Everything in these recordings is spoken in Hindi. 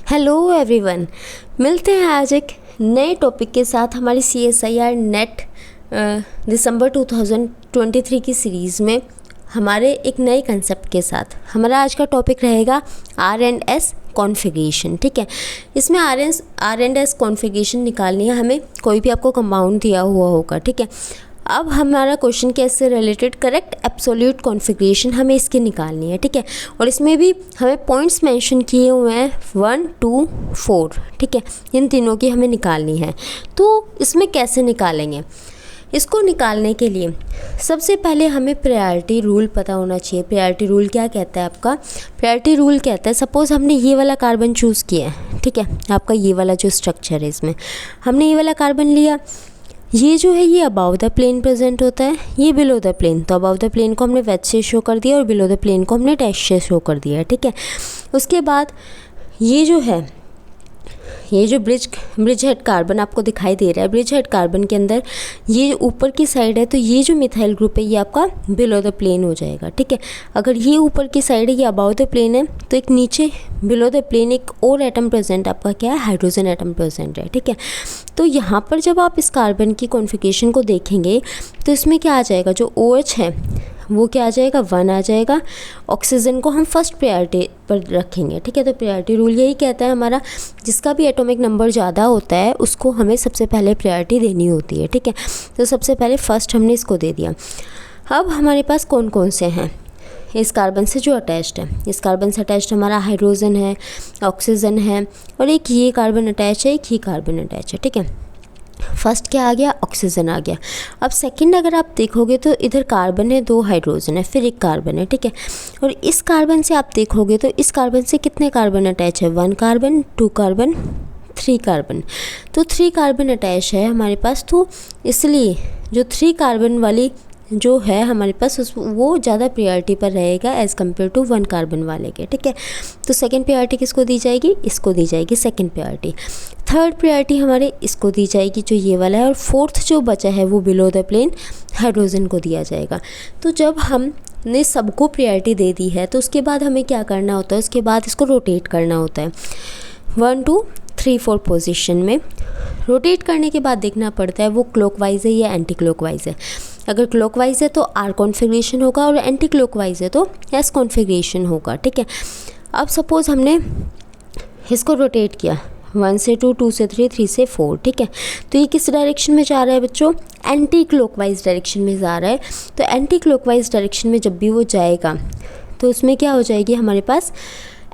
हेलो एवरीवन, मिलते हैं आज एक नए टॉपिक के साथ हमारी CSIR नेट दिसंबर 2023 की सीरीज़ में हमारे एक नए कंसेप्ट के साथ। हमारा आज का टॉपिक रहेगा R&S कॉन्फ़िगरेशन। ठीक है, इसमें R&S कॉन्फ़िगरेशन निकालनी है हमें। कोई भी आपको कंपाउंड दिया हुआ होगा। ठीक है, अब हमारा क्वेश्चन कैसे रिलेटेड करेक्ट एब्सोल्यूट कॉन्फ़िगरेशन हमें इसकी निकालनी है। ठीक है, और इसमें भी हमें पॉइंट्स मेंशन किए हुए हैं 1, 2, 4। ठीक है, इन तीनों की हमें निकालनी है। तो इसमें कैसे निकालेंगे? इसको निकालने के लिए सबसे पहले हमें प्रायोरिटी रूल पता होना चाहिए। प्रायोरिटी रूल क्या कहता है? आपका प्रायोरिटी रूल कहता है, सपोज़ हमने ये वाला कार्बन चूज़ किया है। ठीक है, आपका ये वाला जो स्ट्रक्चर है, इसमें हमने ये वाला कार्बन लिया। ये जो है ये अबाव द प्लेन प्रेजेंट होता है, ये बिलो द प्लेन। तो अबाव द प्लेन को हमने वेज से शो कर दिया और बिलो द प्लेन को हमने डैश से शो कर दिया है। ठीक है, उसके बाद ये जो है, ये जो ब्रिज हेड कार्बन आपको दिखाई दे रहा है, ब्रिज हेड कार्बन के अंदर ये ऊपर की साइड है, तो ये जो मिथाइल ग्रुप है ये आपका बिलो द प्लेन हो जाएगा। ठीक है, अगर ये ऊपर की साइड है, ये अबाव द प्लेन है, तो एक नीचे बिलो द प्लेन एक और एटम प्रेजेंट, आपका क्या है, हाइड्रोजन एटम प्रेजेंट है। ठीक है, तो यहाँ पर जब आप इस कार्बन की कॉन्फ़िगरेशन को देखेंगे तो इसमें क्या आ जाएगा, जो OH है वो क्या आ जाएगा, 1 आ जाएगा। ऑक्सीजन को हम फर्स्ट प्रायोरिटी पर रखेंगे। ठीक है, तो प्रायोरिटी रूल यही कहता है हमारा, जिसका भी एटॉमिक नंबर ज़्यादा होता है उसको हमें सबसे पहले प्रायोरिटी देनी होती है। ठीक है, तो सबसे पहले फर्स्ट हमने इसको दे दिया। अब हमारे पास कौन कौन से हैं इस कार्बन से जो अटैच्ड है? इस कार्बन से अटैच्ड हमारा हाइड्रोजन है, ऑक्सीजन है, और एक ये कार्बन अटैच है, एक ही कार्बन अटैच है। ठीक है, फर्स्ट क्या आ गया, ऑक्सीजन आ गया। अब सेकंड अगर आप देखोगे तो इधर कार्बन है, 2 हाइड्रोजन है, फिर एक कार्बन है। ठीक है, और इस कार्बन से आप देखोगे तो इस कार्बन से कितने कार्बन अटैच है, 1 कार्बन, 2 कार्बन, 3 कार्बन। तो 3 कार्बन अटैच है हमारे पास। तो इसलिए जो 3 कार्बन वाली जो है हमारे पास वो ज़्यादा प्रायोरिटी पर रहेगा एज़ कम्पेयर टू 1 कार्बन वाले के। ठीक है, तो सेकंड प्रायोरिटी किसको दी जाएगी, इसको दी जाएगी सेकंड प्रायोरिटी। थर्ड प्रायोरिटी हमारे इसको दी जाएगी जो ये वाला है, और फोर्थ जो बचा है वो बिलो द प्लेन हाइड्रोजन को दिया जाएगा। तो जब हमने सबको प्रायोरिटी दे दी है तो उसके बाद हमें क्या करना होता है, उसके बाद इसको रोटेट करना होता है 1, 2, 3, 4 पोजीशन में। रोटेट करने के बाद देखना पड़ता है वो क्लॉकवाइज है या एंटी क्लॉकवाइज है। अगर क्लॉकवाइज है तो R कॉन्फ़िगरेशन होगा और एंटी क्लॉकवाइज है तो S कॉन्फ़िगरेशन होगा। ठीक है, अब सपोज़ हमने इसको रोटेट किया 1 से 2, 2 से 3, 3 से 4। ठीक है, तो ये किस डायरेक्शन में जा रहा है बच्चों, एंटी क्लॉकवाइज डायरेक्शन में जा रहा है। तो एंटी क्लॉकवाइज डायरेक्शन में जब भी वो जाएगा तो उसमें क्या हो जाएगी, हमारे पास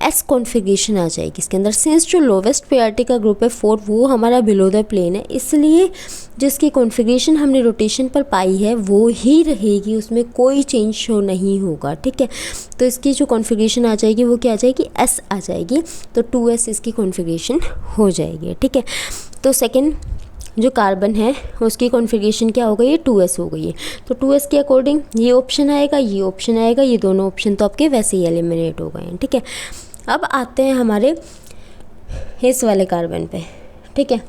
S कॉन्फ़िगरेशन आ जाएगी इसके अंदर। सिंस जो लोवेस्ट प्रायोरिटी का ग्रुप है 4 वो हमारा बिलो द प्लेन है, इसलिए जिसकी कॉन्फ़िगरेशन हमने रोटेशन पर पाई है वो ही रहेगी, उसमें कोई चेंज शो नहीं होगा। ठीक है, तो इसकी जो कॉन्फ़िगरेशन आ जाएगी वो क्या आ जाएगी, S आ जाएगी। तो 2S इसकी कॉन्फ़िगरेशन हो जाएगी। ठीक है, तो सेकेंड जो कार्बन है उसकी कॉन्फ़िगरेशन क्या हो गई है, 2S हो गई है। तो 2S के अकॉर्डिंग ये ऑप्शन आएगा, ये ऑप्शन आएगा, ये दोनों ऑप्शन तो आपके वैसे ही एलिमिनेट हो गए हैं। ठीक है, अब आते हैं हमारे इस वाले कार्बन पे। ठीक है,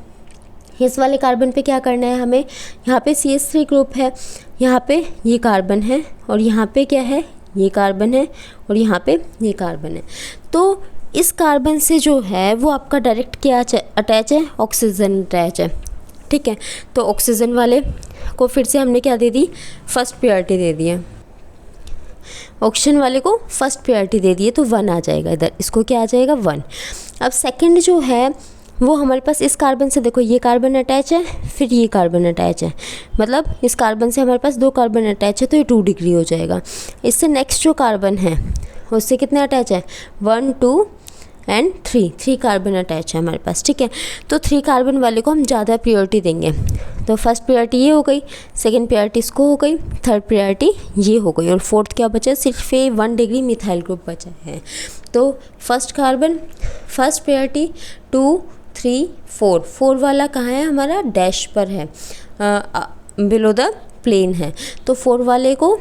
इस वाले कार्बन पे क्या करना है हमें, यहाँ पे CH3 ग्रुप है, यहाँ पे ये कार्बन है, और यहाँ पे क्या है, ये कार्बन है, और यहाँ पे ये कार्बन है। तो इस कार्बन से जो है वो आपका डायरेक्ट क्या अटैच है, ऑक्सीजन अटैच है। ठीक है, तो ऑक्सीजन वाले को फिर से हमने क्या दे दी, फर्स्ट प्रायोरिटी दे दी है। ऑक्सीजन वाले को फर्स्ट प्रायोरिटी दे दी है तो 1 आ जाएगा इधर, इसको क्या आ जाएगा, 1। अब सेकंड जो है वो हमारे पास इस कार्बन से, देखो ये कार्बन अटैच है, फिर ये कार्बन अटैच है, मतलब इस कार्बन से हमारे पास 2 कार्बन अटैच है, तो ये 2 डिग्री हो जाएगा। इससे नेक्स्ट जो कार्बन है उससे कितने अटैच है, 1, 2 एंड 3 कार्बन अटैच है हमारे पास। ठीक है, तो 3 कार्बन वाले को हम ज़्यादा प्रायोरिटी देंगे। तो फर्स्ट प्रायोरिटी ये हो गई, सेकंड प्रायोरिटी इसको हो गई, थर्ड प्रायोरिटी ये हो गई, और फोर्थ क्या बचा, सिर्फ 1 डिग्री मिथाइल ग्रुप बचा है। तो फर्स्ट कार्बन फर्स्ट प्रायोरिटी 2, 3, 4 वाला कहाँ है, हमारा डैश पर है, बिलो द प्लेन है। तो 4 वाले को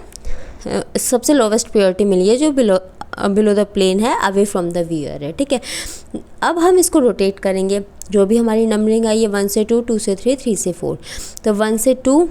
सबसे लोवेस्ट प्रायोरिटी मिली है जो बिलो द प्लेन है, अवे फ्रॉम द व्यूअर है। ठीक है, अब हम इसको रोटेट करेंगे, जो भी हमारी नंबरिंग आई है 1 से 2, 2 से 3, 3 से 4। तो 1 से 2,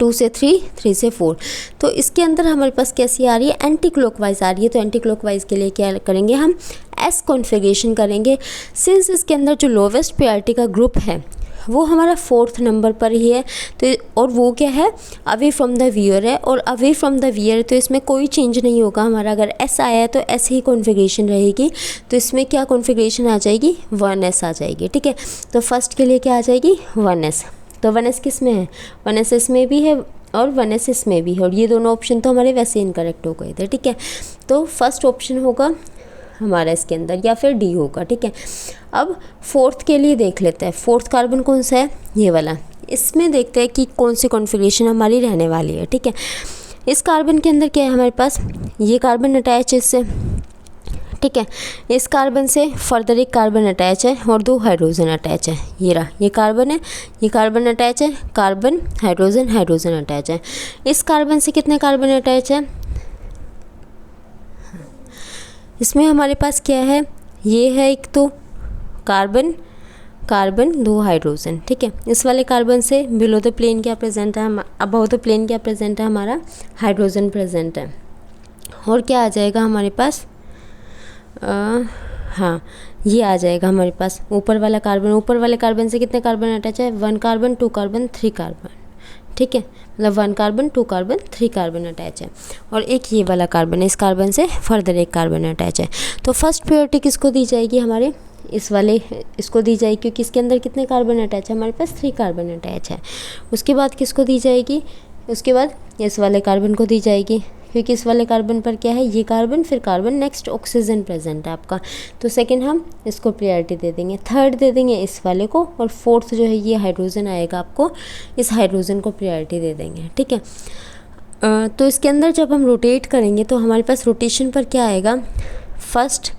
2 से 3, 3 से 4। तो इसके अंदर हमारे पास कैसी आ रही है, एंटी क्लॉकवाइज आ रही है। तो एंटी क्लॉकवाइज के लिए क्या करेंगे, हम एस कॉन्फ़िगरेशन करेंगे। सिंस इसके अंदर जो लोवेस्ट प्रायोरिटी का ग्रुप है वो हमारा 4th नंबर पर ही है, तो और वो क्या है, अवे फ्रॉम द व्यूअर है, और अवे फ्रॉम द व्यूअर तो इसमें कोई चेंज नहीं होगा हमारा। अगर एस आया है तो ऐसे ही कॉन्फ़िगरेशन रहेगी। तो इसमें क्या कॉन्फ़िगरेशन आ जाएगी, 1s आ जाएगी। ठीक है, तो फर्स्ट के लिए क्या आ जाएगी, 1s। तो 1s किस में है, 1s इसमें भी है और 1s इसमें भी है, और ये दोनों ऑप्शन तो हमारे वैसे इनकरेक्ट हो गए थे। ठीक है, तो फर्स्ट ऑप्शन होगा हमारा इसके अंदर, या फिर डी होगा। ठीक है, अब 4th के लिए देख लेते हैं। 4th कार्बन कौन सा है, ये वाला। इसमें देखते हैं कि कौन सी कॉन्फ़िगरेशन हमारी रहने वाली है। ठीक है, इस कार्बन के अंदर क्या है हमारे पास, ये कार्बन अटैच है इससे। ठीक है, इस कार्बन से फर्दर एक कार्बन अटैच है और 2 हाइड्रोजन अटैच है। ये रहा, ये कार्बन है, ये कार्बन अटैच है, कार्बन हाइड्रोजन हाइड्रोजन अटैच है। इस कार्बन से कितने कार्बन अटैच है, इसमें हमारे पास क्या है, ये है एक तो कार्बन कार्बन 2 हाइड्रोजन। ठीक है, इस वाले कार्बन से बिलो द प्लेन क्या प्रेजेंट है, अबव द प्लेन क्या प्रेजेंट है, हमारा हाइड्रोजन प्रेजेंट है। और क्या आ जाएगा हमारे पास, हाँ ये आ जाएगा हमारे पास ऊपर वाला कार्बन। ऊपर वाले कार्बन से कितने कार्बन अटैच है, 1 कार्बन 2 कार्बन 3 कार्बन। ठीक है, मतलब 1 कार्बन 2 कार्बन 3 कार्बन अटैच है, और एक ये वाला कार्बन है, इस कार्बन से फर्दर एक कार्बन अटैच है। तो फर्स्ट प्रायोरिटी किसको दी जाएगी, हमारे इस वाले इसको दी जाएगी, क्योंकि इसके अंदर कितने कार्बन अटैच है, हमारे पास 3 कार्बन अटैच है। उसके बाद किसको दी जाएगी, उसके बाद इस वाले कार्बन को दी जाएगी, क्योंकि इस वाले कार्बन पर क्या है, ये कार्बन फिर कार्बन नेक्स्ट ऑक्सीजन प्रेजेंट है आपका। तो सेकंड हम इसको प्रायोरिटी दे देंगे, थर्ड दे देंगे इस वाले को, और फोर्थ जो है ये हाइड्रोजन आएगा आपको, इस हाइड्रोजन को प्रायोरिटी दे देंगे। ठीक है, तो इसके अंदर जब हम रोटेट करेंगे तो हमारे पास रोटेशन पर क्या आएगा, फर्स्ट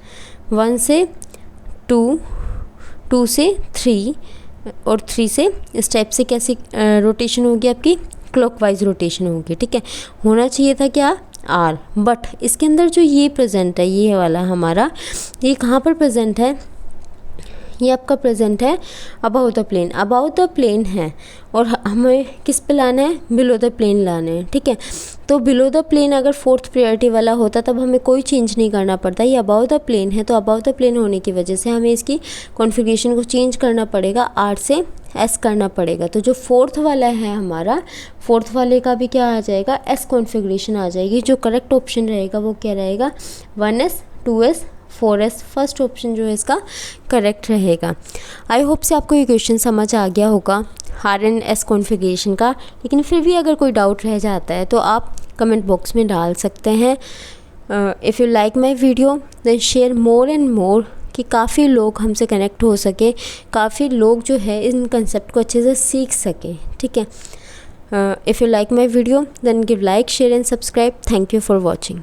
1 से 2, 2 से 3 और 3 से इस टाइप से कैसी रोटेशन होगी आपकी, क्लॉकवाइज रोटेशन होगी। ठीक है, होना चाहिए था क्या, आर, बट इसके अंदर जो ये प्रेजेंट है, ये वाला हमारा, ये कहाँ पर प्रेजेंट है, ये आपका प्रेजेंट है about the plane. About the plane है, और हमें किस पे लाना है, बिलो द प्लेन लाना है। ठीक है, तो बिलो द प्लेन अगर 4th प्रायोरिटी वाला होता तब हमें कोई चेंज नहीं करना पड़ता। ये अबाउ द प्लेन है, तो अबाउ द प्लेन होने की वजह से हमें इसकी कॉन्फ़िगरेशन को चेंज करना पड़ेगा, आर से एस करना पड़ेगा। तो जो 4th वाला है हमारा, 4th वाले का भी क्या आ जाएगा, एस कॉन्फ़िगरेशन आ जाएगी। जो करेक्ट ऑप्शन रहेगा वो क्या रहेगा, 1s 2s 4s, first option जो है इसका करेक्ट रहेगा। आई होप से आपको ये क्वेश्चन समझ आ गया होगा आर एंड एस कॉन्फ़िगरेशन का, लेकिन फिर भी अगर कोई डाउट रह जाता है तो आप कमेंट बॉक्स में डाल सकते हैं। If you like my video then share more and more, कि काफ़ी लोग हमसे कनेक्ट हो सके, काफ़ी लोग जो है इन कंसेप्ट को अच्छे से सीख सकें। ठीक है, if you like my video then give like share and subscribe. Thank you for watching.